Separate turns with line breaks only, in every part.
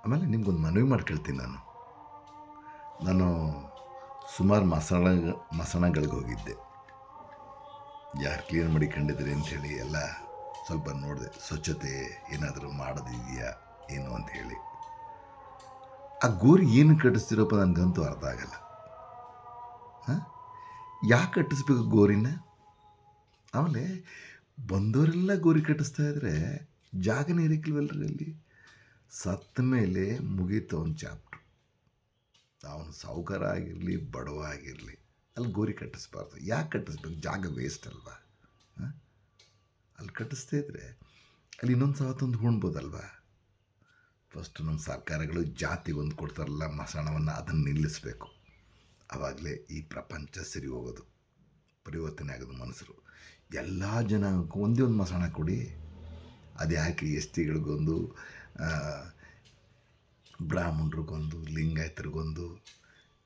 ಆಮೇಲೆ ನಿಮ್ಗೊಂದು ಮನವಿ ಮಾಡ್ಕೊಳ್ತೀನಿ ನಾನು ಸುಮಾರು ಮಸಣಗಳಿಗೆ ಹೋಗಿದ್ದೆ. ಯಾರು ಕ್ಲೀನ್ ಮಾಡಿಕೊಂಡಿದ್ರಿ ಅಂಥೇಳಿ ಎಲ್ಲ ಸ್ವಲ್ಪ ನೋಡಿದೆ, ಸ್ವಚ್ಛತೆ ಏನಾದರೂ ಮಾಡೋದಿದೆಯಾ ಏನು ಅಂಥೇಳಿ. ಆ ಗೋರಿ ಏನು ಕಟ್ಟಿಸ್ತಿರೋಪ್ಪ ನನಗಂತೂ ಅರ್ಥ ಆಗಲ್ಲ. ಯಾಕೆ ಕಟ್ಟಿಸ್ಬೇಕು ಗೋರಿನ? ಆಮೇಲೆ ಬಂದವರೆಲ್ಲ ಗೋರಿ ಕಟ್ಟಿಸ್ತಾ ಇದ್ರೆ ಜಾಗನೇ ಇರಕ್ಕಿಲ್ವಲ್ರಿ ಅಲ್ಲಿ. ಸತ್ತ ಮೇಲೆ ಮುಗೀತು ಅವನ ಚಾಪ್ಟ್ರು. ಅವನು ಸಾಹುಕಾರ ಆಗಿರಲಿ ಬಡವ ಆಗಿರಲಿ ಅಲ್ಲಿ ಗೋರಿ ಕಟ್ಟಿಸ್ಬಾರ್ದು. ಯಾಕೆ ಕಟ್ಟಿಸ್ಬೇಕು? ಜಾಗ ವೇಸ್ಟ್ ಅಲ್ವಾ? ಅಲ್ಲಿ ಕಟ್ಟಿಸ್ತಾ ಇದ್ರೆ ಅಲ್ಲಿ ಇನ್ನೊಂದು ಸಾವತ್ತೊಂದು ಉಣ್ಬೋದಲ್ವಾ? ಫಸ್ಟು ನಮ್ಮ ಸರ್ಕಾರಗಳು ಜಾತಿಗೊಂದು ಕೊಡ್ತಾರಲ್ಲ ಮಸಾಣವನ್ನು, ಅದನ್ನು ನಿಲ್ಲಿಸಬೇಕು. ಆವಾಗಲೇ ಈ ಪ್ರಪಂಚ ಸರಿ ಹೋಗೋದು, ಪರಿವರ್ತನೆ ಆಗೋದು. ಮನುಷ್ಯರು ಎಲ್ಲ ಜನಕ್ಕೂ ಒಂದೇ ಒಂದು ಮಸಾಣ ಕೊಡಿ. ಅದು ಯಾಕೆ ಎಸ್ ಟಿಗಳಿಗೊಂದು, ಬ್ರಾಹ್ಮಣರಿಗೊಂದು, ಲಿಂಗಾಯತರಿಗೊಂದು,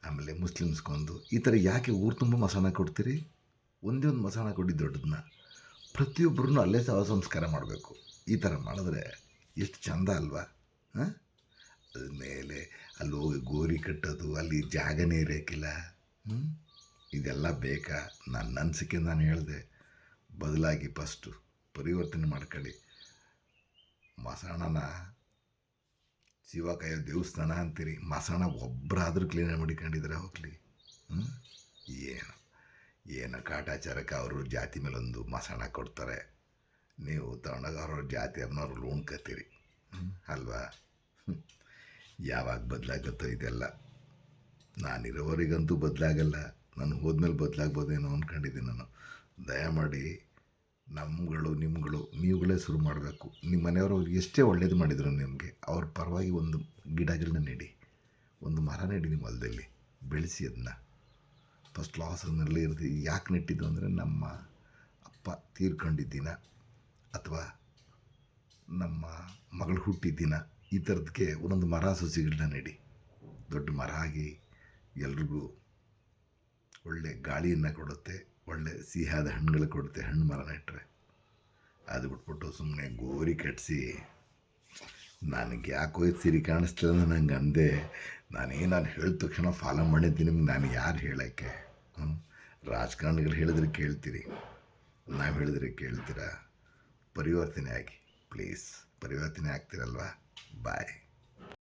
ಆಮೇಲೆ ಮುಸ್ಲಿಮ್ಸ್ಗೊಂದು, ಈ ಥರ ಯಾಕೆ ಊರು ತುಂಬ ಮಸಾಣ ಕೊಡ್ತೀರಿ? ಒಂದೇ ಒಂದು ಮಸಾಣ ಕೊಡಿ ದೊಡ್ಡದನ್ನ. ಪ್ರತಿಯೊಬ್ಬರೂ ಅಲ್ಲೇ ಸಂಸ್ಕಾರ ಮಾಡಬೇಕು. ಈ ಥರ ಮಾಡಿದ್ರೆ ಎಷ್ಟು ಚಂದ ಅಲ್ವಾ? ಅದ್ಮೇಲೆ ಅಲ್ಲಿ ಹೋಗಿ ಗೋರಿ ಕಟ್ಟೋದು, ಅಲ್ಲಿ ಜಾಗನೇ ಇರೋಕ್ಕಿಲ್ಲ. ಇದೆಲ್ಲ ಬೇಕಾ? ನನ್ನ ಅನಿಸಿಕೆ ನಾನು ಹೇಳಿದೆ. ಬದಲಾಗಿ ಫಸ್ಟು ಪರಿವರ್ತನೆ ಮಾಡ್ಕೊಳ್ಳಿ. ಮಸಾಣನ ಶಿವ ಕಾಯೋ ದೇವಸ್ಥಾನ ಅಂತೀರಿ, ಮಸಾಣ ಒಬ್ಬರಾದರೂ ಕ್ಲೀನ್ ಮಾಡಿಕೊಂಡಿದ್ರೆ ಹೋಗಲಿ. ಏನು ಕಾಟಾಚಾರಕ್ಕೆ ಅವರು ಜಾತಿ ಮೇಲೊಂದು ಮಸಾಣ ಕೊಡ್ತಾರೆ, ನೀವು ತಗೊಂಡಾಗ ಅವ್ರವ್ರ ಜಾತಿ ಅನ್ನೋರು ಉಣ್ಕತ್ತೀರಿ ಅಲ್ವಾ? ಯಾವಾಗ ಬದಲಾಗುತ್ತೋ ಇದೆಲ್ಲ. ನಾನಿರೋವರೆಗಂತೂ ಬದಲಾಗಲ್ಲ. ನಾನು ಹೋದ್ಮೇಲೆ ಬದಲಾಗ್ಬೋದೇನೋ ಅಂದ್ಕೊಂಡಿದ್ದೀನಿ ನಾನು. ದಯಮಾಡಿ ನಿಮ್ಮಗಳು ನೀವುಗಳೇ ಶುರು ಮಾಡಬೇಕು. ನಿಮ್ಮ ಮನೆಯವರು ಎಷ್ಟೇ ಒಳ್ಳೇದು ಮಾಡಿದ್ರು ನಿಮಗೆ, ಅವ್ರ ಪರವಾಗಿ ಒಂದು ಗಿಡಗಳನ್ನ ನೆಡಿ, ಒಂದು ಮರ ನೆಡಿ, ನಿಮ್ಮ ಹೊಲದಲ್ಲಿ ಬೆಳೆಸಿ. ಅದನ್ನ ಫಸ್ಟ್ ಕ್ಲಾಸ್ನಲ್ಲಿ ಇರ್ತೀವಿ. ಯಾಕೆ ನೆಟ್ಟಿದ್ದು ಅಂದರೆ ನಮ್ಮ ಅಪ್ಪ ತೀರ್ಕೊಂಡಿದ್ದ ಅಥವಾ ನಮ್ಮ ಮಗಳು ಹುಟ್ಟಿದ್ದಿನ, ಈ ಥರದಕ್ಕೆ ಒಂದೊಂದು ಮರ ಸಸಿಗಳನ್ನ ನೆಡಿ. ದೊಡ್ಡ ಮರ ಆಗಿ ಎಲ್ರಿಗೂ ಒಳ್ಳೆ ಗಾಳಿಯನ್ನು ಕೊಡುತ್ತೆ, ಒಳ್ಳೆ ಸಿಹಿಯಾದ ಹಣ್ಣುಗಳು ಕೊಡುತ್ತೆ. ಹಣ್ಣು ಮರ ನೆಟ್ಟರೆ ಅದು ಬಿಟ್ಬಿಟ್ಟು ಸುಮ್ಮನೆ ಗೋರಿ ಕಟ್ಟಿಸಿ ನನಗೆ ಯಾಕೋ ಇದು ಸಿರಿ ಕಾಣಿಸ್ತಿಲ್ಲ ನಂಗೆ ಅಂದೆ. ನಾನು ಹೇಳಿದ ತಕ್ಷಣ ಫಾಲೋ ಮಾಡಿದ್ದೀನಿ. ನಿಮ್ಗೆ ನಾನು ಯಾರು ಹೇಳೋಕ್ಕೆ? ರಾಜಕಾರಣಿಗಳು ಹೇಳಿದ್ರೆ ಕೇಳ್ತೀರಿ, ನಾವು ಹೇಳಿದ್ರೆ ಕೇಳ್ತೀರಾ? ಪರಿವರ್ತನೆ ಆಗಿ ಪ್ಲೀಸ್, ಪರಿವರ್ತನೆ ಆಗ್ತಿರಲ್ವಾ? ಬಾಯ್.